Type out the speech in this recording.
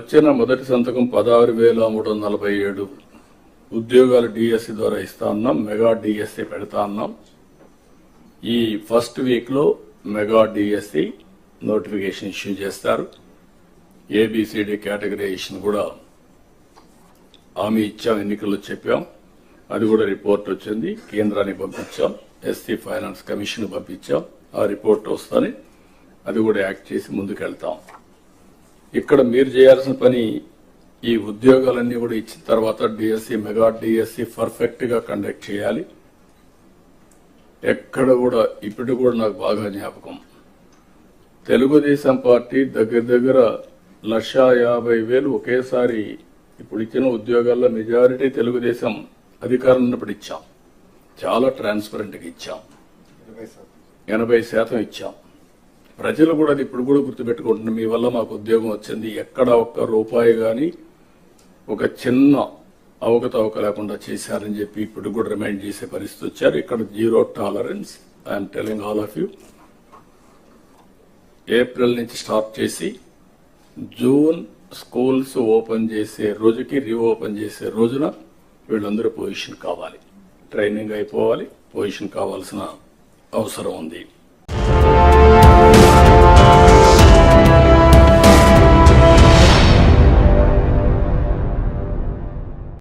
వచ్చిన మొదటి సంతకం 16,347 ఉద్యోగాలు డిఎస్సి ద్వారా ఇస్తా ఉన్నాం. మెగా డిఎస్సి పెడతా ఉన్నాం. ఈ ఫస్ట్ వీక్ లో మెగా డిఎస్సి నోటిఫికేషన్ ఇష్యూ చేస్తారు. ఏబిసిడి కేటగరైజేషన్ కూడా హామీ ఇచ్చాం, ఎన్నికల్లో చెప్పాం. అది కూడా రిపోర్ట్ వచ్చింది, కేంద్రానికి పంపించాం, ఎస్సీ ఫైనాన్స్ కమిషన్ పంపించాం. ఆ రిపోర్ట్ వస్తానే అది కూడా యాక్ట్ చేసి ముందుకెళ్తాం. ఇక్కడ మీరు చేయాల్సిన పని ఈ ఉద్యోగాలన్నీ కూడా ఇచ్చిన తర్వాత డిఎస్సి మెగా డిఎస్సి పర్ఫెక్ట్ గా కండక్ట్ చేయాలి. ఎక్కడ కూడా ఇప్పుడు కూడా నాకు బాగా జ్ఞాపకం, తెలుగుదేశం పార్టీ దగ్గర 1,50,000 ఒకేసారి ఇప్పుడు ఇచ్చిన ఉద్యోగాల్లో మెజారిటీ తెలుగుదేశం అధికారం ఉన్నప్పుడు ఇచ్చాం. చాలా ట్రాన్స్పరెంట్ గా ఇచ్చాం, 80% ఇచ్చాం. ప్రజలు కూడా అది ఇప్పుడు కూడా గుర్తుపెట్టుకుంటున్నారు. మీ వల్ల మాకు ఉద్యోగం వచ్చింది, ఎక్కడ ఒక్క రూపాయి గాని ఒక చిన్న అవకతవక లేకుండా చేశారని చెప్పి ఇప్పుడు కూడా రిమైండ్ చేసే పరిస్థితి వచ్చారు. ఇక్కడ zero tolerance. I'm telling all of you. April నుంచి స్టార్ట్ చేసి జూన్ స్కూల్స్ ఓపెన్ చేసే రోజుకి రీఓపెన్ చేసే రోజున వీళ్ళందరూ పొజిషన్ కావాలి, ట్రైనింగ్ అయిపోవాలి, పొజిషన్ కావాల్సిన అవసరం ఉంది.